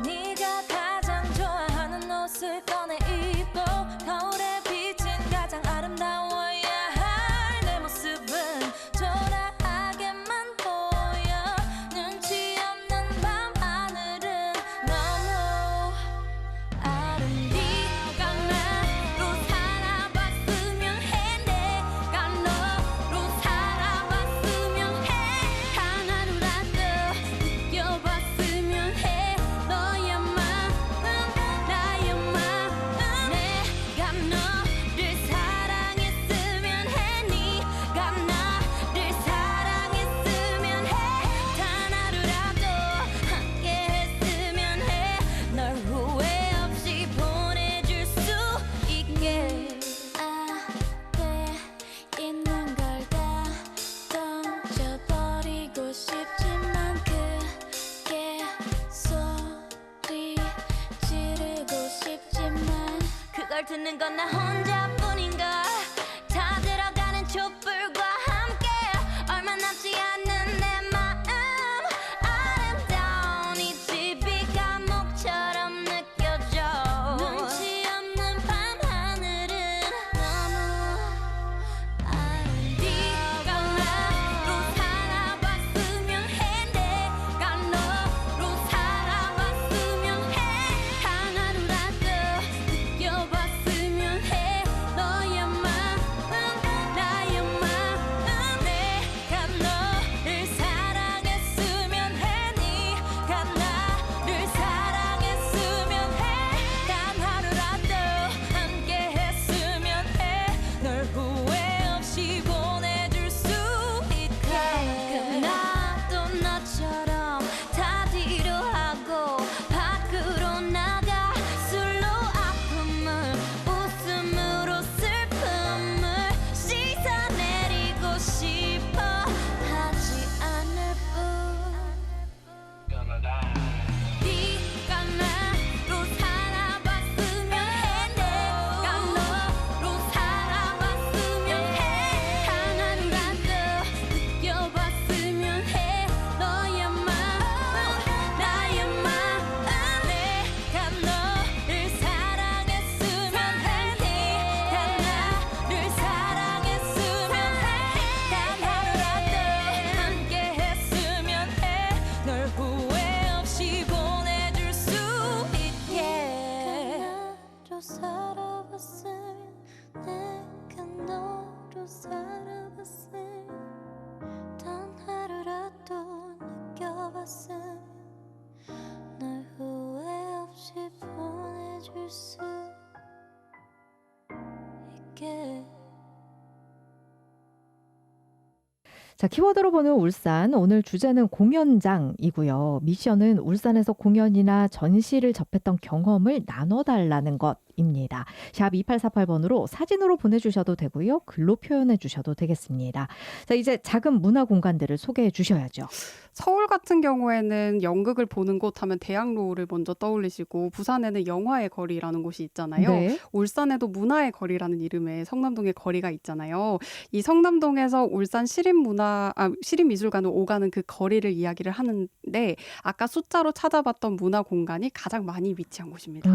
네가 가장 좋아하는 옷을 꺼내 입고 거울에 비친 가장 아름다워야 할 내 모습은 초라하게만 보여. 눈치 없는 밤하늘은 너무 네가 나로 살아봤으면 해. 내가 너로 살아봤으면 해. 하나로라도 느껴봤으면 해. 너의 마음 나의 마음. 내가 너를 사랑했으면 해. 네가 나를 사랑했으면 해. 단 하루라도 함께 했으면 해. 널 후회 없이 보내줄 수 있게. 앞에 있는 걸 다 던져버리고 싶지만 크게 소리 지르고 싶지만 그걸 듣는 건 나 혼자뿐인가. 다 들어가는 촛불과 함께 얼마 남지 않는 내 마음. 아름다운 이 집이 감옥처럼 느껴져. 눈치 없는 밤하늘은 너무 네가 나로 살아봤으면 해. 내가 너로 살아봤으면 해. 하나로라도 느껴봤으면 해. 너의 마음 나의 마음. 내가 너를 사랑했으면 해. 네가 나를 사랑했으면 해. 단 하루라도 함께 했으면 해. 널 후회 없이 보내줄 수 있게. 가끔 나도 너처럼 다 뒤로하고 밖으로 나가 술로 아픔을 웃음으로 슬픔을 씻어내리고 싶어 하지 않을 뿐. 네가 나로 살아봤으면 해. 내가 너로 살아봤으면 해. 하나로라도 느껴봤으면 해. 너의 마음 나의 마음. 내가 너를 사랑했으면 해. 네가 나를 사랑했으면 해. 단 하루라도 함께 했으면 해. 널 후회 없이 보내줄 수 있게. 너로 살아봤으면 내가 너로 살아봤으면 단 하루라도 느껴봤으면 널 후회 없이 보내줄 수 있게. 자, 키워드로 보는 울산. 오늘 주제는 공연장이고요. 미션은 울산에서 공연이나 전시를 접했던 경험을 나눠달라는 것. 문자입니다. 샵 2848번으로 사진으로 보내주셔도 되고요. 글로 표현해 주셔도 되겠습니다. 자, 이제 작은 문화 공간들을 소개해 주셔야죠. 서울 같은 경우에는 연극을 보는 곳 하면 대학로를 먼저 떠올리시고 부산에는 영화의 거리라는 곳이 있잖아요. 네. 울산에도 문화의 거리라는 이름의 성남동의 거리가 있잖아요. 이 성남동에서 울산 시립미술관으로 오가는 그 거리를 이야기를 하는데 아까 숫자로 찾아봤던 문화 공간이 가장 많이 위치한 곳입니다.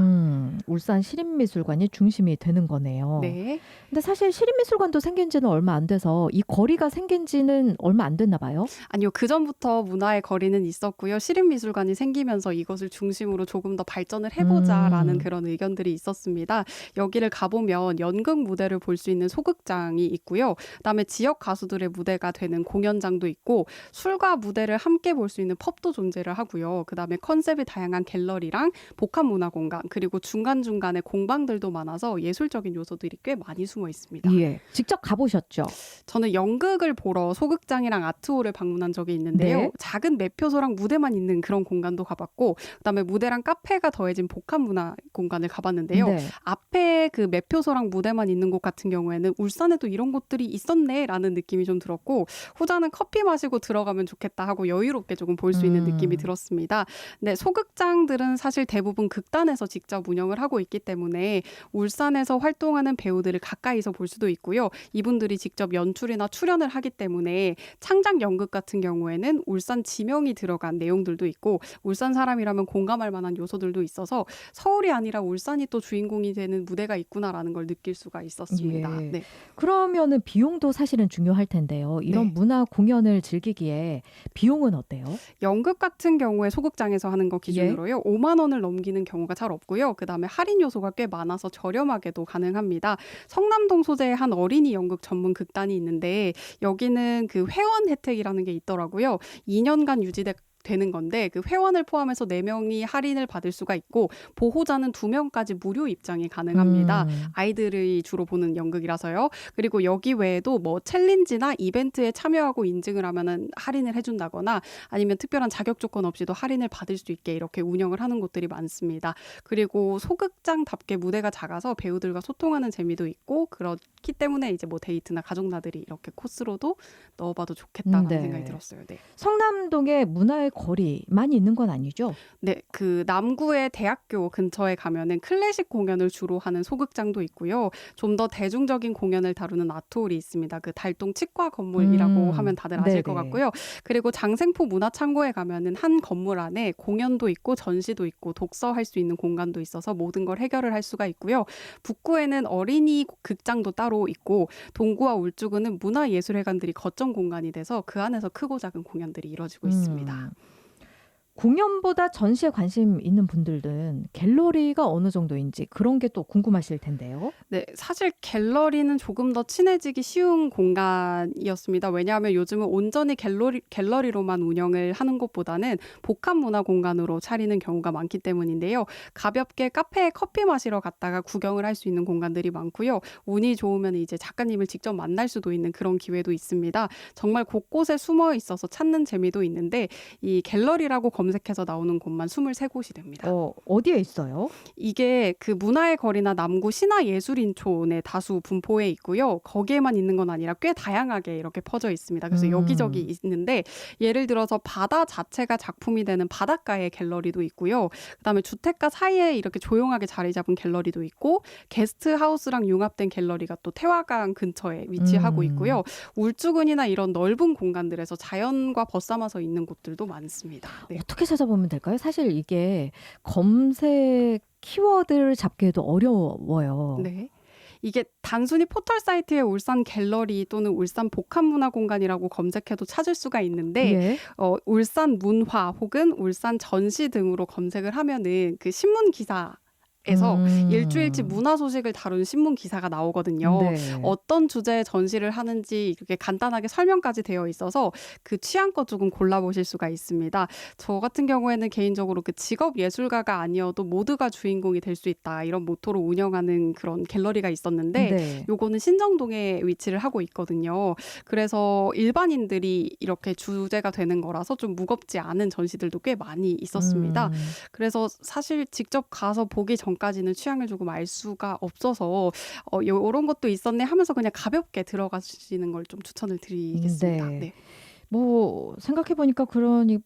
울산 시립미술관이 중심이 되는 거네요. 네. 근데 사실 시립미술관도 생긴 지는 얼마 안 돼서 이 거리가 생긴 지는 얼마 안 됐나 봐요. 아니요. 그전부터 문화의 거리는 있었고요. 시립미술관이 생기면서 이것을 중심으로 조금 더 발전을 해보자라는 그런 의견들이 있었습니다. 여기를 가보면 연극 무대를 볼 수 있는 소극장이 있고요. 그다음에 지역 가수들의 무대가 되는 공연장도 있고 술과 무대를 함께 볼 수 있는 펍도 존재를 하고요. 그다음에 컨셉이 다양한 갤러리랑 복합문화공간 그리고 중간중간에 공방들도 많아서 예술적인 요소들이 꽤 많이 숨어 있습니다. 예. 직접 가보셨죠? 저는 연극을 보러 소극장이랑 아트홀을 방문한 적이 있는데요. 네. 작은 매표소랑 무대만 있는 그런 공간도 가봤고 그다음에 무대랑 카페가 더해진 복합문화 공간을 가봤는데요. 네. 앞에 그 매표소랑 무대만 있는 곳 같은 경우에는 울산에도 이런 곳들이 있었네라는 느낌이 좀 들었고 후자는 커피 마시고 들어가면 좋겠다 하고 여유롭게 조금 볼 수 있는 느낌이 들었습니다. 네, 소극장들은 사실 대부분 극단에서 직접 운영을 하고 있기 때문에 울산에서 활동하는 배우들을 가까이서 볼 수도 있고요. 이분들이 직접 연출이나 출연을 하기 때문에 창작 연극 같은 경우에는 울산 지명이 들어간 내용들도 있고 울산 사람이라면 공감할 만한 요소들도 있어서 서울이 아니라 울산이 또 주인공이 되는 무대가 있구나라는 걸 느낄 수가 있었습니다. 예. 네. 그러면은 비용도 사실은 중요할 텐데요. 이런 네. 문화 공연을 즐기기에 비용은 어때요? 연극 같은 경우에 소극장에서 하는 거 기준으로요. 5만 원을 넘기는 경우가 잘 없고요. 그다음에 할인 요소가 꽤 많아서 저렴하게도 가능합니다. 성남동 소재의 한 어린이 연극 전문 극단이 있는데 여기는 그 회원 혜택이라는 게 있더라고요. 2년간 되는 건데 그 회원을 포함해서 4명이 할인을 받을 수가 있고 보호자는 2명까지 무료 입장이 가능합니다. 아이들이 주로 보는 연극이라서요. 그리고 여기 외에도 뭐 챌린지나 이벤트에 참여하고 인증을 하면은 할인을 해준다거나 아니면 특별한 자격 조건 없이도 할인을 받을 수 있게 이렇게 운영을 하는 곳들이 많습니다. 그리고 소극장답게 무대가 작아서 배우들과 소통하는 재미도 있고 그렇기 때문에 이제 뭐 데이트나 가족 나들이 이렇게 코스로도 넣어봐도 좋겠다는 네. 생각이 들었어요. 네. 성남동에 문화의 거리 많이 있는 건 아니죠? 네, 그 남구의 대학교 근처에 가면은 클래식 공연을 주로 하는 소극장도 있고요. 좀 더 대중적인 공연을 다루는 아트홀이 있습니다. 그 달동 치과 건물이라고 하면 다들 아실 것 네네. 같고요. 그리고 장생포 문화창고에 가면은 한 건물 안에 공연도 있고 전시도 있고 독서할 수 있는 공간도 있어서 모든 걸 해결을 할 수가 있고요. 북구에는 어린이 극장도 따로 있고 동구와 울주구는 문화예술회관들이 거점 공간이 돼서 그 안에서 크고 작은 공연들이 이루어지고 있습니다. 공연보다 전시에 관심 있는 분들은 갤러리가 어느 정도인지 그런 게 또 궁금하실 텐데요. 네, 사실 갤러리는 조금 더 친해지기 쉬운 공간이었습니다. 왜냐하면 요즘은 온전히 갤러리로만 운영을 하는 곳보다는 복합 문화 공간으로 차리는 경우가 많기 때문인데요. 가볍게 카페에 커피 마시러 갔다가 구경을 할 수 있는 공간들이 많고요. 운이 좋으면 이제 작가님을 직접 만날 수도 있는 그런 기회도 있습니다. 정말 곳곳에 숨어 있어서 찾는 재미도 있는데 이 갤러리라고 검색해서 나오는 곳만 23곳이 됩니다. 어디에 있어요? 이게 그 문화의 거리나 남구 신화예술인촌에 다수 분포해 있고요. 거기에만 있는 건 아니라 꽤 다양하게 이렇게 퍼져 있습니다. 그래서 여기저기 있는데 예를 들어서 바다 자체가 작품이 되는 바닷가의 갤러리도 있고요. 그다음에 주택가 사이에 이렇게 조용하게 자리 잡은 갤러리도 있고 게스트하우스랑 융합된 갤러리가 또 태화강 근처에 위치하고 있고요. 울주군이나 이런 넓은 공간들에서 자연과 벗삼아서 있는 곳들도 많습니다. 네. 어떻게 찾아보면 될까요? 사실 이게 검색 키워드를 잡기에도 어려워요. 네. 이게 단순히 포털 사이트에 울산 갤러리 또는 울산 복합문화공간이라고 검색해도 찾을 수가 있는데 예. 울산 문화 혹은 울산 전시 등으로 검색을 하면은 그 신문 기사 에서 일주일치 문화 소식을 다룬 신문 기사가 나오거든요. 네. 어떤 주제의 전시를 하는지 이렇게 간단하게 설명까지 되어 있어서 그 취향껏 조금 골라보실 수가 있습니다. 저 같은 경우에는 개인적으로 그 직업 예술가가 아니어도 모두가 주인공이 될 수 있다 이런 모토로 운영하는 그런 갤러리가 있었는데 네. 요거는 신정동에 위치를 하고 있거든요. 그래서 일반인들이 이렇게 주제가 되는 거라서 좀 무겁지 않은 전시들도 꽤 많이 있었습니다. 그래서 사실 직접 가서 보기 전 전까지는 취향을 조금 알 수가 없어서 요런 것도 있었네 하면서 그냥 가볍게 들어가시는 걸 좀 추천을 드리겠습니다. 네. 네. 뭐 생각해 보니까 그러니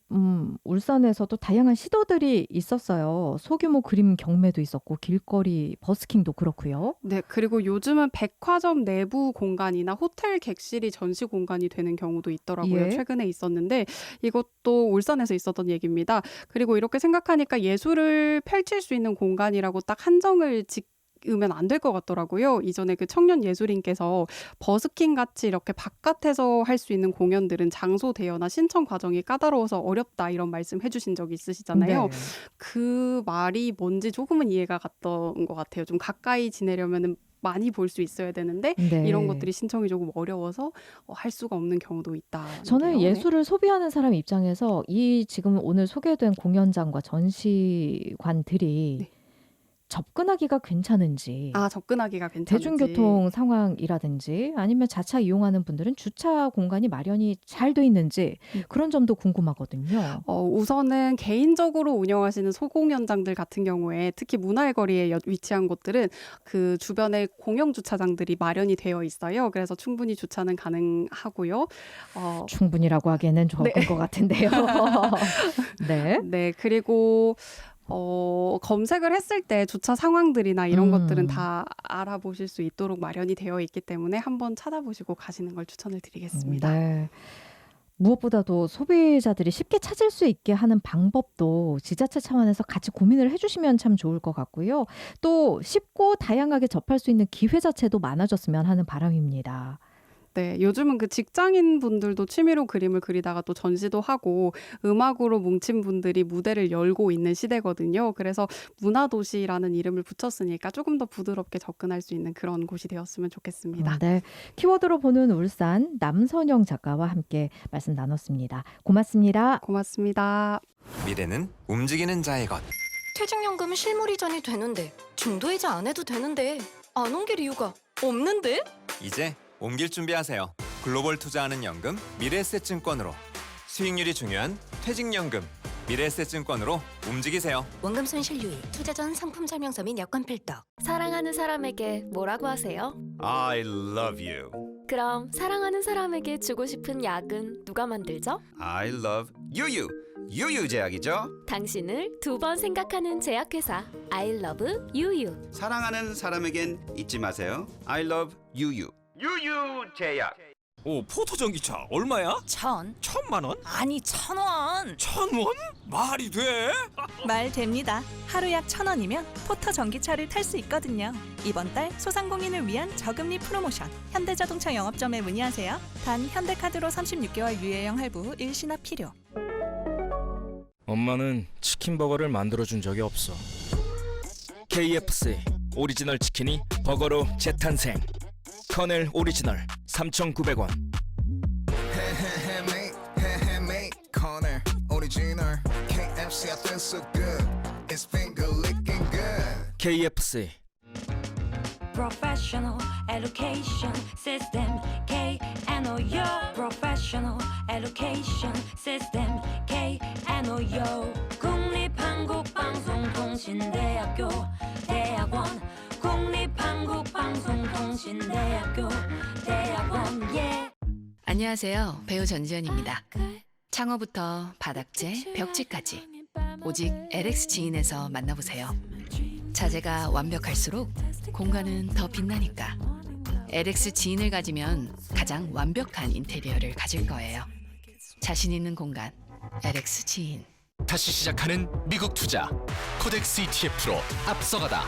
울산에서도 다양한 시도들이 있었어요. 소규모 그림 경매도 있었고 길거리 버스킹도 그렇고요. 네, 그리고 요즘은 백화점 내부 공간이나 호텔 객실이 전시 공간이 되는 경우도 있더라고요. 예. 최근에 있었는데 이것도 울산에서 있었던 얘기입니다. 그리고 이렇게 생각하니까 예술을 펼칠 수 있는 공간이라고 딱 한정을 지으면 안 될 것 같더라고요. 이전에 그 청년 예술인께서 버스킹 같이 이렇게 바깥에서 할 수 있는 공연들은 장소 대여나 신청 과정이 까다로워서 어렵다 이런 말씀 해주신 적이 있으시잖아요. 네. 그 말이 뭔지 조금은 이해가 갔던 것 같아요. 좀 가까이 지내려면은 많이 볼 수 있어야 되는데 네. 이런 것들이 신청이 조금 어려워서 할 수가 없는 경우도 있다. 저는 예술을 소비하는 사람 입장에서 이 지금 오늘 소개된 공연장과 전시관들이 네. 접근하기가 괜찮은지, 접근하기가 괜찮은지. 대중교통 상황이라든지 아니면 자차 이용하는 분들은 주차 공간이 마련이 잘 돼 있는지 그런 점도 궁금하거든요. 우선은 개인적으로 운영하시는 소공연장들 같은 경우에 특히 문화의 거리에 위치한 곳들은 그 주변에 공영 주차장들이 마련이 되어 있어요. 그래서 충분히 주차는 가능하고요. 충분히라고 하기에는 적은 네. 것 같은데요. 네. 네, 그리고 검색을 했을 때 주차 상황들이나 이런 것들은 다 알아보실 수 있도록 마련이 되어 있기 때문에 한번 찾아보시고 가시는 걸 추천을 드리겠습니다. 네. 무엇보다도 소비자들이 쉽게 찾을 수 있게 하는 방법도 지자체 차원에서 같이 고민을 해주시면 참 좋을 것 같고요. 또 쉽고 다양하게 접할 수 있는 기회 자체도 많아졌으면 하는 바람입니다. 네, 요즘은 그 직장인 분들도 취미로 그림을 그리다가 또 전시도 하고 음악으로 뭉친 분들이 무대를 열고 있는 시대거든요. 그래서 문화도시라는 이름을 붙였으니까 조금 더 부드럽게 접근할 수 있는 그런 곳이 되었으면 좋겠습니다. 네. 키워드로 보는 울산 남선영 작가와 함께 말씀 나눴습니다. 고맙습니다. 고맙습니다. 미래는 움직이는 자의 것. 퇴직연금 실물 이전이 되는데 중도이자 안 해도 되는데 안 옮길 이유가 없는데? 이제 옮길 준비하세요. 글로벌 투자하는 연금 미래에셋증권으로 수익률이 중요한 퇴직연금 미래에셋증권으로 움직이세요. 원금 손실 유의, 투자 전 상품 설명서 및 여건 필터. 사랑하는 사람에게 뭐라고 하세요? I love you. 그럼 사랑하는 사람에게 주고 싶은 약은 누가 만들죠? I love 유유. 유유제약이죠. 당신을 두 번 생각하는 제약회사 I love 유유. 사랑하는 사람에겐 잊지 마세요. I love 유유. 유유제약. 오, 포토전기차 얼마야? 1,000만 원? 아니 1,000원. 1,000원? 말이 돼? 말 됩니다. 하루 약 1,000원이면 포터 전기차를 탈 수 있거든요. 이번 달 소상공인을 위한 저금리 프로모션. 현대자동차 영업점에 문의하세요. 단 현대카드로 36개월 유예형 할부 후 일시납 필요. 엄마는 치킨버거를 만들어준 적이 없어. KFC 오리지널 치킨이 버거로 재탄생. 커넬 오리지널 3,900원. Corner original KFC I feel so good it's finger licking good KFC Professional Education System KNOU Professional Education System KNOU 국립한국방송통신대학교 대학원 국립한국방송통신대학교 대학원 안녕하세요. 배우 전지현입니다. 창호부터 바닥재, 벽지까지 오직 LX 지인에서 만나보세요. 자재가 완벽할수록 공간은 더 빛나니까 LX 지인을 가지면 가장 완벽한 인테리어를 가질 거예요. 자신 있는 공간 LX 지인. 다시 시작하는 미국 투자 코덱스 ETF로 앞서가다.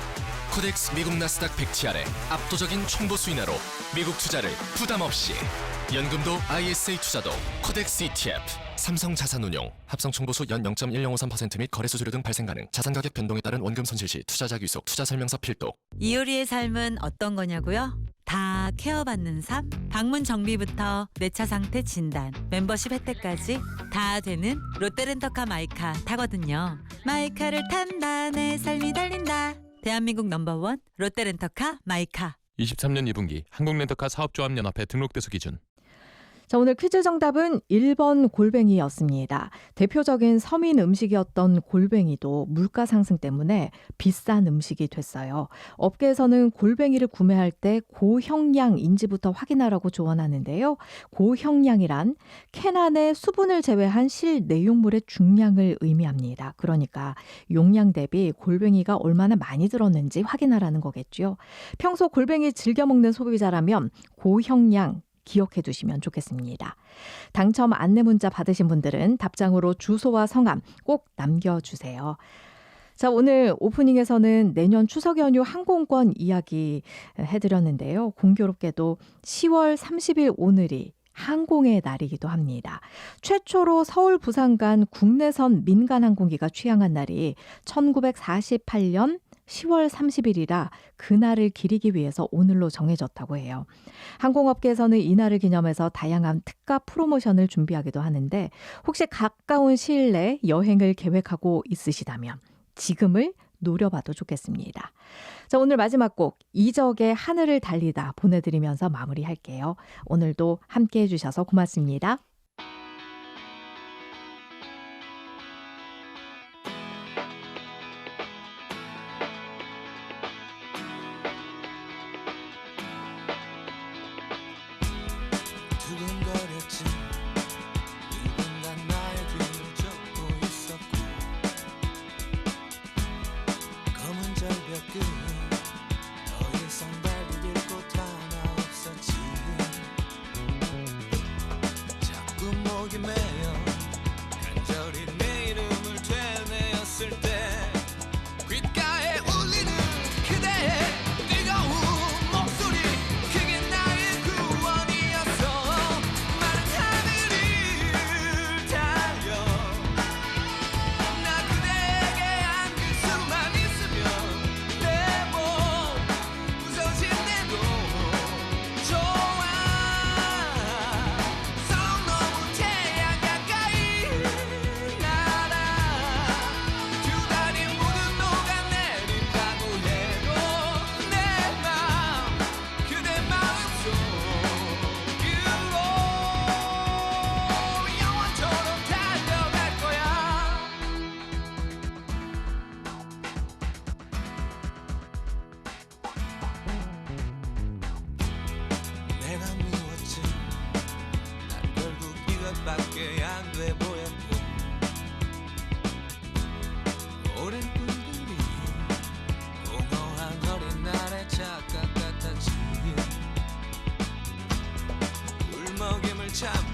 코덱스 미국 나스닥 100티 아래 압도적인 총보 수익률로 미국 투자를 부담 없이. 연금도 ISA 투자도 코덱스 ETF. 삼성자산운용 합성 총보수 연 0.1053% 및 거래 수수료 등 발생 가능. 자산 가격 변동에 따른 원금 손실 시 투자자 귀속, 투자 설명서 필독. 이효리의 삶은 어떤 거냐고요? 다 케어받는 삶? 방문 정비부터 내차 상태 진단, 멤버십 혜택까지 다 되는 롯데렌터카 마이카 타거든요. 마이카를 탄다 내 삶이 달린다. 대한민국 넘버원 롯데렌터카 마이카. 23년 2분기 한국렌터카 사업조합연합회 등록 배수 기준. 자, 오늘 퀴즈 정답은 1번 골뱅이였습니다. 대표적인 서민 음식이었던 골뱅이도 물가 상승 때문에 비싼 음식이 됐어요. 업계에서는 골뱅이를 구매할 때 고형량 인지부터 확인하라고 조언하는데요. 고형량이란 캔 안에 수분을 제외한 실 내용물의 중량을 의미합니다. 그러니까 용량 대비 골뱅이가 얼마나 많이 들었는지 확인하라는 거겠죠. 평소 골뱅이 즐겨 먹는 소비자라면 고형량 기억해 두시면 좋겠습니다. 당첨 안내 문자 받으신 분들은 답장으로 주소와 성함 꼭 남겨주세요. 자, 오늘 오프닝에서는 내년 추석 연휴 항공권 이야기 해드렸는데요. 공교롭게도 10월 30일 오늘이 항공의 날이기도 합니다. 최초로 서울 부산 간 국내선 민간 항공기가 취항한 날이 1948년 10월 30일이라 그날을 기리기 위해서 오늘로 정해졌다고 해요. 항공업계에서는 이날을 기념해서 다양한 특가 프로모션을 준비하기도 하는데 혹시 가까운 시일 내에 여행을 계획하고 있으시다면 지금을 노려봐도 좋겠습니다. 자, 오늘 마지막 곡 이적의 하늘을 달리다 보내드리면서 마무리할게요. 오늘도 함께해 주셔서 고맙습니다. 두근거렸지 누군가 나의 뒤를 쫓고 있었고 검은 절벽 끝 더 이상 발디딜 곳 하나 없었지 자꾸 목이 메여 간절히 내 이름을 되뇌었을 때 귓가에 울리는 그대의 뜨거운 목소리 그게 나의 구원이었어 마른 하늘을 달려 나 그대에게 안길 수만 있으면 내 몸 부서질 때도 좋아 서로 너무 태양 가까이 날아 두 다리 모두 녹아내린다고 해도 내 맘 그대 마음속으로 영원토록 달려갈 거야 내가 미웠지 난 결국 이것밖에 안 돼 보였고 오랜 꿈들이 공허한 어린 날의 착각 같았지 울먹임을 참아